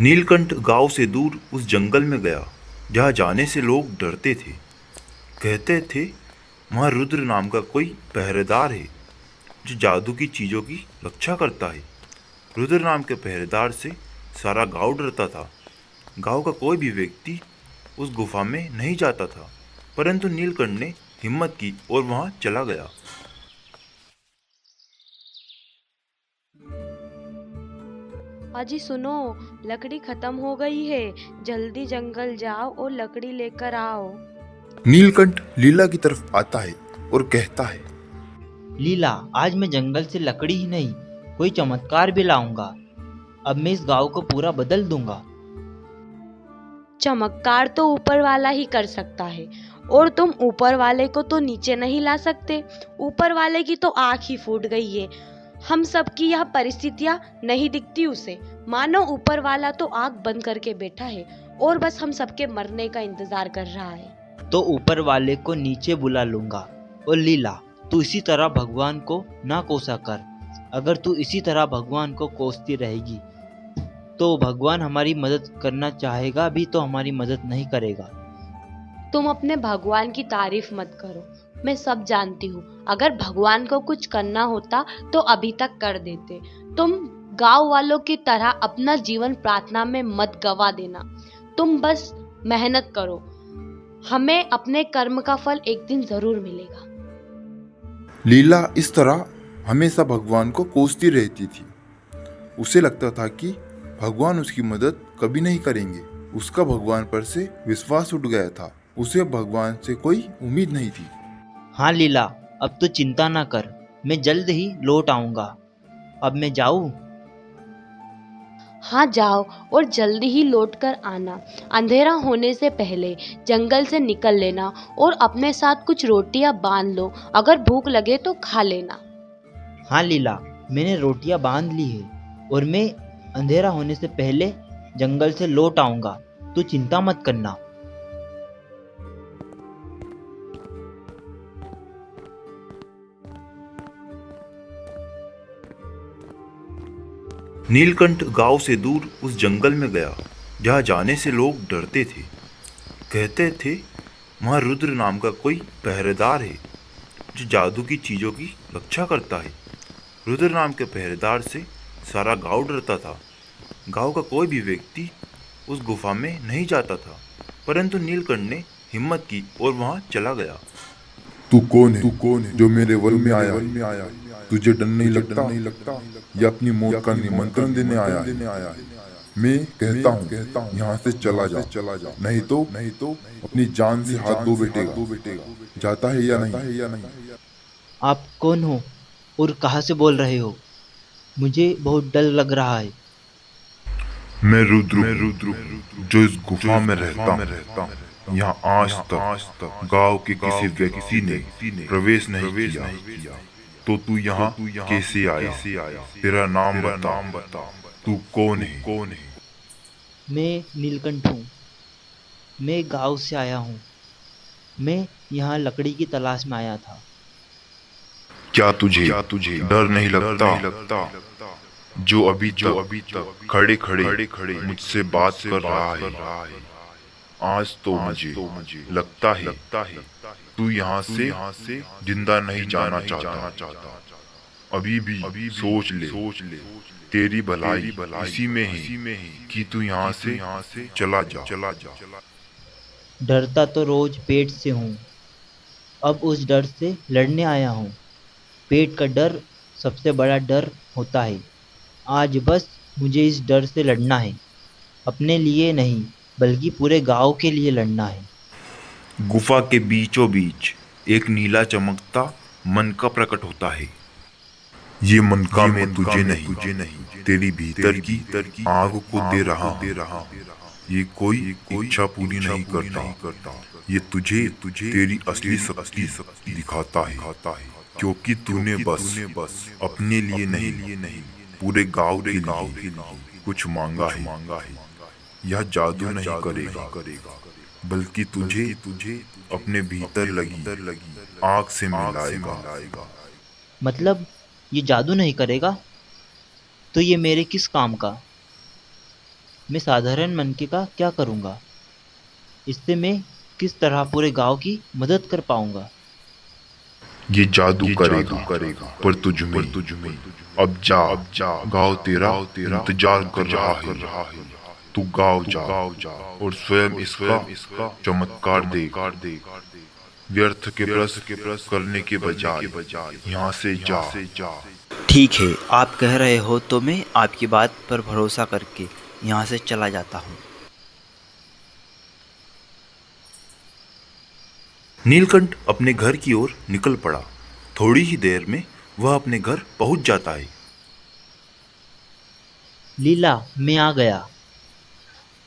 नीलकंठ गांव से दूर उस जंगल में गया जहाँ जाने से लोग डरते थे। कहते थे वहाँ रुद्र नाम का कोई पहरेदार है जो जादू की चीज़ों की रक्षा करता है। रुद्र नाम के पहरेदार से सारा गांव डरता था। गांव का कोई भी व्यक्ति उस गुफा में नहीं जाता था, परंतु नीलकंठ ने हिम्मत की और वहाँ चला गया। अजी सुनो, लकड़ी खत्म हो गई है। जल्दी जंगल जाओ और लकड़ी लेकर आओ। नीलकंठ लीला की तरफ आता है और कहता है, लीला, आज मैं जंगल से लकड़ी ही नहीं, कोई चमत्कार भी लाऊंगा। अब मैं इस गांव को पूरा बदल दूंगा। चमत्कार तो ऊपर वाला ही कर सकता है, और तुम ऊपर वाले को तो नीचे नहीं ला सकते। ऊपर वाले की तो आँख ही फूट गई है। हम सबकी यह परिस्थितियाँ नहीं दिखती उसे। मानो ऊपर वाला तो आँख बंद करके बैठा है और बस हम सबके मरने का इंतजार कर रहा है। तो ऊपर वाले को नीचे बुला लूंगा। और लीला, तू इसी तरह भगवान को ना कोसा कर। अगर तू इसी तरह भगवान को कोसती रहेगी तो भगवान हमारी मदद करना चाहेगा भी तो हमारी मदद नहीं करेगा। तुम अपने भगवान की तारीफ मत करो। मैं सब जानती हूँ। अगर भगवान को कुछ करना होता तो अभी तक कर देते। तुम गांव वालों की तरह अपना जीवन प्रार्थना में मत गवा देना। तुम बस मेहनत करो। हमें अपने कर्म का फल एक दिन जरूर मिलेगा। लीला इस तरह हमेशा भगवान को कोसती रहती थी। उसे लगता था कि भगवान उसकी मदद कभी नहीं करेंगे। उसका भगवान पर से विश्वास उठ गया था। उसे भगवान से कोई उम्मीद नहीं थी। हाँ लीला, अब तो चिंता ना कर, मैं जल्द ही लौट आऊंगा। अब मैं जाऊं? हाँ जाओ, और जल्दी ही लौट कर आना। अंधेरा होने से पहले जंगल से निकल लेना और अपने साथ कुछ रोटियां बांध लो। अगर भूख लगे तो खा लेना। हाँ लीला, मैंने रोटियां बांध ली है और मैं अंधेरा होने से पहले जंगल से लौट आऊंगा। तू चिंता मत करना। नीलकंठ गांव से दूर उस जंगल में गया जहाँ जाने से लोग डरते थे। कहते थे वहाँ रुद्र नाम का कोई पहरेदार है जो जादू की चीज़ों की रक्षा करता है। रुद्र नाम के पहरेदार से सारा गांव डरता था। गांव का कोई भी व्यक्ति उस गुफा में नहीं जाता था, परंतु नीलकंठ ने हिम्मत की और वहाँ चला गया। तू कौन है जो मेरे वन में आया? तुझे डर नहीं लगता? या अपनी मौत का निमंत्रण देने आया है? मैं कहता हूँ यहाँ से चला जा, नहीं तो अपनी जान से हाथ धो बैठेगा। जाता है या नहीं? आप कौन हो और कहाँ से बोल रहे हो? मुझे बहुत डर लग रहा है। मैं रुद्र जो इस गुफा में रहता हूँ। यहाँ आज तक गांव के किसी व्यक्ति ने प्रवेश नहीं किया। तो तू यहाँ कैसे आया? तेरा नाम बता। तू कौन है? मैं नीलकंठ हूँ। मैं गांव से आया हूँ। मैं यहाँ लकड़ी की तलाश में आया था। क्या तुझे डर नहीं लगता? जो अभी तक खड़े मुझसे बात कर रहा है। आज तो मुझे लगता है तू यहाँ से जिंदा नहीं जाना चाहता। अभी भी सोच ले, तेरी भलाई इसी में है कि तू यहाँ से चला जा। डरता तो रोज पेट से हूँ, अब उस डर से लड़ने आया हूँ। पेट का डर सबसे बड़ा डर होता है। आज बस मुझे इस डर से लड़ना है। अपने लिए नहीं, बल्कि पूरे गांव के लिए लड़ना है। गुफा के बीचों बीच एक नीला चमकता मन का प्रकट होता है। ये मन का मैं तुझे नहीं, तेरी भीतर की आग को दे रहा हूँ। ये कोई इच्छा पूरी नहीं करता। ये तुझे तेरी असली शक्ति दिखाता है, क्योंकि तूने बस अपने लिए नहीं, पूरे गांव के लिए कुछ मांगा है। यह जादू नहीं करेगा, बल्कि तुझे अपने भीतर लगी आग से मिलाएगा। मतलब ये जादू नहीं करेगा? तो ये मेरे किस काम का? मैं साधारण मनके का क्या करूँगा? इससे मैं किस तरह पूरे गांव की मदद कर पाऊंगा? ये जादू करेगा पर तुझ में अब जा गाँव तेरा इंतजार कर रहा है। तू गाँव जा और स्वयं इसका चमत्कार देख। व्यर्थ के प्रश्न करने के बजाय यहाँ से जा। ठीक है, आप कह रहे हो तो मैं आपकी बात पर भरोसा करके यहाँ से चला जाता हूँ। नीलकंठ अपने घर की ओर निकल पड़ा। थोड़ी ही देर में वह अपने घर पहुंच जाता है। लीला, मैं आ गया।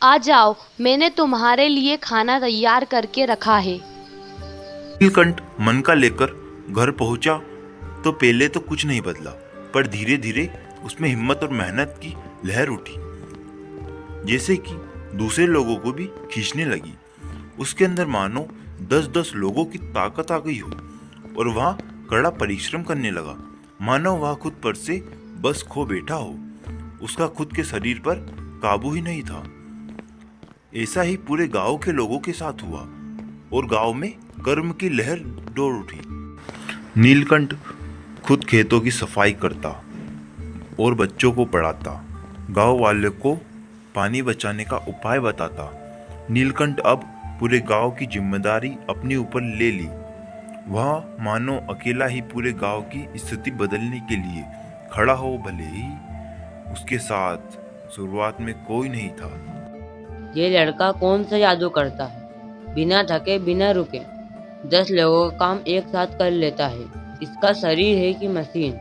आ जाओ, मैंने तुम्हारे लिए खाना तैयार करके रखा है। नीलकंठ मन का लेकर घर पहुंचा तो पहले तो कुछ नहीं बदला, पर धीरे धीरे उसमें हिम्मत और मेहनत की लहर उठी, जैसे कि दूसरे लोगों को भी खींचने लगी। उसके अंदर मानो 10-10 लोगों की ताकत आ गई हो और वह कड़ा परिश्रम करने लगा, मानो वह खुद पर से बस खो बैठा हो। उसका खुद के शरीर पर काबू ही नहीं था। ऐसा ही पूरे गांव के लोगों के साथ हुआ और गांव में कर्म की लहर दौड़ उठी। नीलकंठ खुद खेतों की सफाई करता और बच्चों को पढ़ाता, गांव वाले को पानी बचाने का उपाय बताता। नीलकंठ अब पूरे गांव की जिम्मेदारी अपने ऊपर ले ली। वह मानो अकेला ही पूरे गांव की स्थिति बदलने के लिए खड़ा हो, भले ही उसके साथ शुरुआत में कोई नहीं था। ये लड़का कौन सा जादू करता है? बिना थके बिना रुके 10 लोगों का काम एक साथ कर लेता है। इसका शरीर है कि मशीन,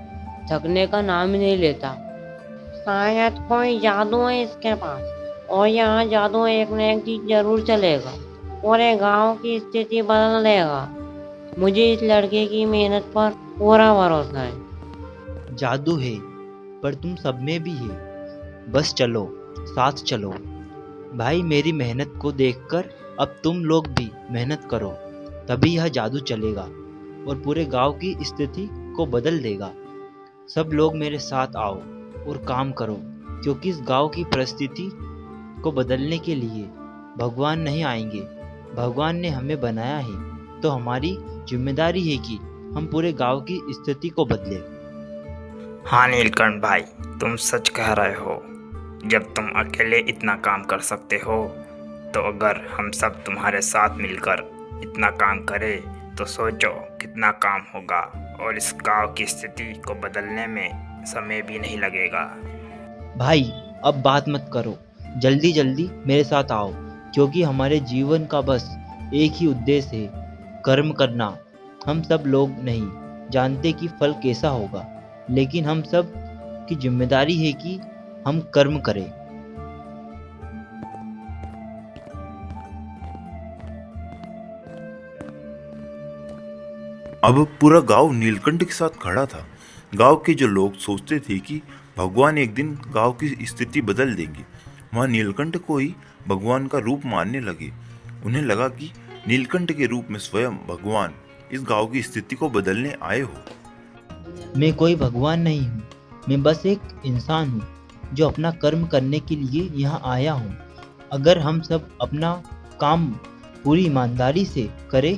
थकने का नाम ही नहीं लेता। शायद कोई जादू है इसके पास, और यहाँ जादू एक न एक चीज जरूर चलेगा, पूरे गांव की स्थिति बदल देगा। मुझे इस लड़के की मेहनत पर पूरा भरोसा है। जादू है पर तुम सब में भी है। बस चलो, साथ चलो। भाई, मेरी मेहनत को देखकर अब तुम लोग भी मेहनत करो, तभी यह जादू चलेगा और पूरे गांव की स्थिति को बदल देगा। सब लोग मेरे साथ आओ और काम करो, क्योंकि इस गांव की परिस्थिति को बदलने के लिए भगवान नहीं आएंगे। भगवान ने हमें बनाया है, तो हमारी जिम्मेदारी है कि हम पूरे गांव की स्थिति को बदलें। हाँ नीलकंठ भाई, तुम सच कह रहे हो। जब तुम अकेले इतना काम कर सकते हो, तो अगर हम सब तुम्हारे साथ मिलकर इतना काम करें तो सोचो कितना काम होगा, और इस गांव की स्थिति को बदलने में समय भी नहीं लगेगा। भाई, अब बात मत करो, जल्दी जल्दी मेरे साथ आओ, क्योंकि हमारे जीवन का बस एक ही उद्देश्य है, कर्म करना। हम सब लोग नहीं जानते कि फल कैसा होगा, लेकिन हम सब की जिम्मेदारी है कि हम कर्म करें। अब पूरा गांव नीलकंठ के साथ खड़ा था। गांव के जो लोग सोचते थे कि भगवान एक दिन गांव की स्थिति बदल देंगे, वहाँ नीलकंठ को ही भगवान का रूप मानने लगे। उन्हें लगा कि नीलकंठ के रूप में स्वयं भगवान इस गांव की स्थिति को बदलने आए हो। मैं कोई भगवान नहीं हूँ, मैं बस एक इंसान हूँ जो अपना कर्म करने के लिए यहाँ आया हूँ। अगर हम सब अपना काम पूरी ईमानदारी से करें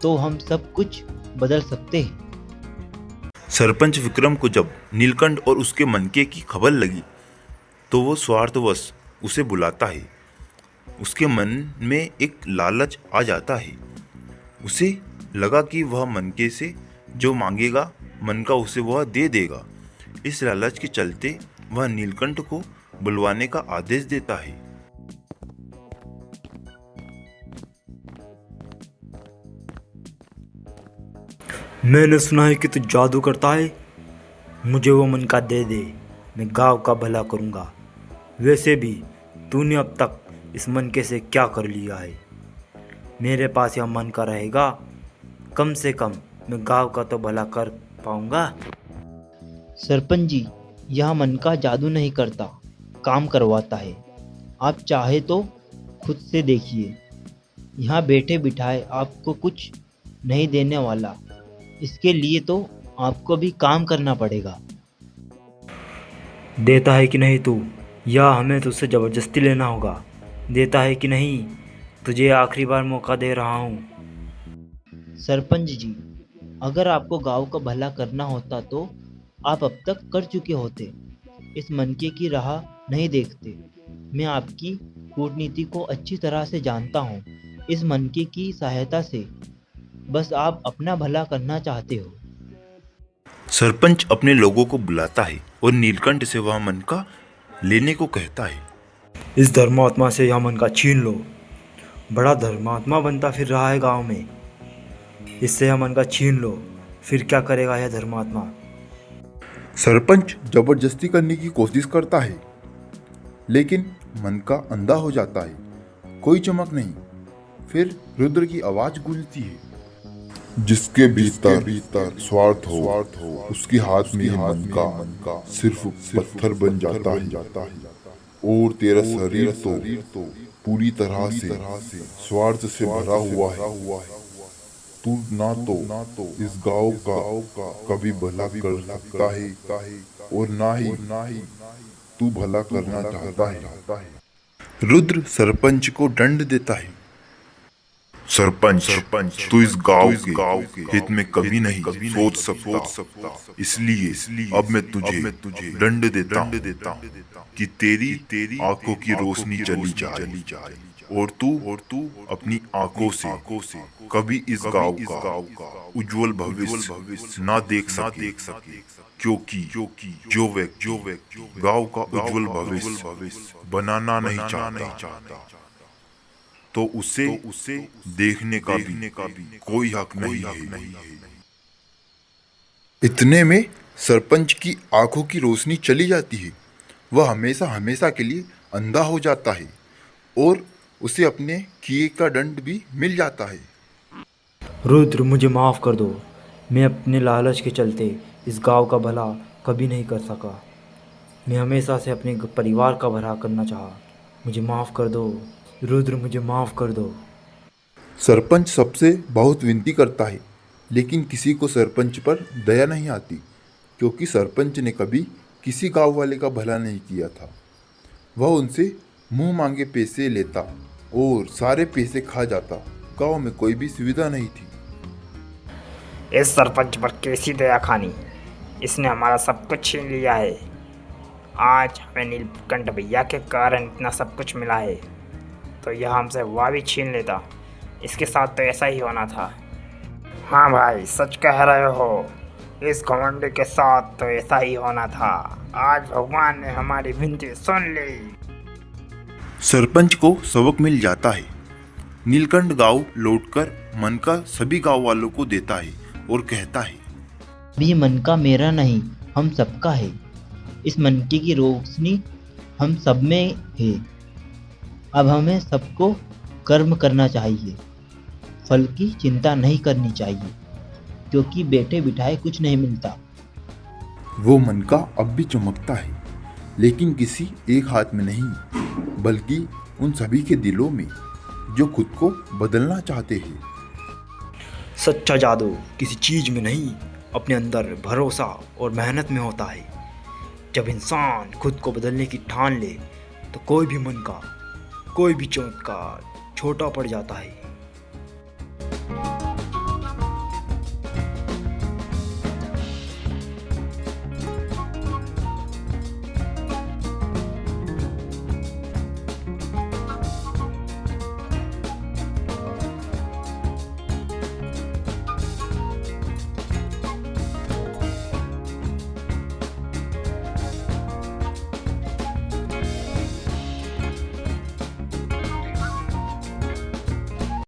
तो हम सब कुछ बदल सकते हैं। सरपंच विक्रम को जब नीलकंठ और उसके मनके की खबर लगी तो वो स्वार्थवश उसे बुलाता है। उसके मन में एक लालच आ जाता है। उसे लगा कि वह मनके से जो मांगेगा मनका उसे वह दे देगा। इस लालच के चलते वह नीलकंठ को बुलवाने का आदेश देता है। मैंने सुना है कि तू जादू करता है, मुझे वो मन का दे दे, मैं गांव का भला करूंगा। वैसे भी तूने अब तक इस मनके से क्या कर लिया है? मेरे पास यह मन का रहेगा, कम से कम मैं गांव का तो भला कर पाऊंगा। सरपंच जी, यह मन का जादू नहीं करता, काम करवाता है। आप चाहे तो खुद से देखिए। यहाँ बैठे बिठाए आपको कुछ नहीं देने वाला, इसके लिए तो आपको भी काम करना पड़ेगा। देता है कि नहीं तू? या हमें तुझसे ज़बरदस्ती लेना होगा? देता है कि नहीं? तुझे आखिरी बार मौका दे रहा हूँ। सरपंच जी, अगर आपको गांव का भला करना होता तो आप अब तक कर चुके होते। इस मनके की राह नहीं देखते। मैं आपकी कूटनीति को अच्छी तरह से जानता हूँ। इस मनके की सहायता से बस आप अपना भला करना चाहते हो। सरपंच अपने लोगों को बुलाता है और नीलकंठ से वह मनका लेने को कहता है। इस धर्मात्मा से यह मन का छीन लो। बड़ा धर्मात्मा बनता फिर रहा है गांव में। इससे यह मन का छीन लो, फिर क्या करेगा यह धर्मात्मा? सरपंच जबरदस्ती करने की कोशिश करता है, लेकिन मन का अंधा हो जाता है। कोई चमक नहीं। फिर रुद्र की आवाज गूंजती है, जिसके भीतर स्वार्थ हो उसके हाथ में मन का सिर्फ पत्थर बन जाता है, और तेरा शरीर तो पूरी तरह से स्वार्थ से भरा हुआ है। तू ना तो इस गांव का कभी भला कर सकता है, और ना ही तू भला करना चाहता है। रुद्र सरपंच को दंड देता है। सरपंच तू इस गांव के हित में कभी नहीं सोच सकता, इसलिए अब मैं तुझे दंड देता हूँ कि तेरी आंखों की रोशनी चली जाए और तू अपनी आंखों से कभी इस गांव का उज्जवल भविष्य ना देख सके, क्योंकि जो व्यक्ति गांव का उज्जवल भविष्य बनाना नहीं चाहता तो उसे देखने का भी कोई हक नहीं है। इतने में सरपंच की आंखों की रोशनी चली जाती है। वह हमेशा के लिए अंधा हो जाता है और उसे अपने किए का दंड भी मिल जाता है। रुद्र, मुझे माफ़ कर दो। मैं अपने लालच के चलते इस गांव का भला कभी नहीं कर सका। मैं हमेशा से अपने परिवार का भला करना चाहा। मुझे माफ़ कर दो रुद्र, मुझे माफ़ कर दो। सरपंच सबसे बहुत विनती करता है, लेकिन किसी को सरपंच पर दया नहीं आती, क्योंकि सरपंच ने कभी किसी गांव वाले का भला नहीं किया था। वह उनसे मुंह मांगे पैसे लेता और सारे पैसे खा जाता। गांव में कोई भी सुविधा नहीं थी। इस सरपंच पर कैसी दया खानी। इसने हमारा सब कुछ छीन लिया है। आज हमें नीलकंठ भैया के कारण इतना सब कुछ मिला है, तो यह हमसे वह भी छीन लेता। इसके साथ तो ऐसा ही होना था। हाँ भाई, सच कह रहे हो। इस घमंड के साथ तो ऐसा ही होना था। आज भगवान ने हमारी विनती सुन ली। सरपंच को सबक मिल जाता है। नीलकंठ गांव लौटकर मनका सभी गांव वालों को देता है और कहता है, भी मनका मेरा नहीं, हम सबका है। इस मनके की रोशनी हम सब में है। अब हमें सबको कर्म करना चाहिए, फल की चिंता नहीं करनी चाहिए, क्योंकि बैठे बिठाए कुछ नहीं मिलता। वो मनका अब भी चमकता है, लेकिन किसी एक हाथ में नहीं, बल्कि उन सभी के दिलों में जो खुद को बदलना चाहते हैं। सच्चा जादू किसी चीज़ में नहीं, अपने अंदर भरोसा और मेहनत में होता है। जब इंसान खुद को बदलने की ठान ले, तो कोई भी मन का कोई भी चमत्कार छोटा पड़ जाता है।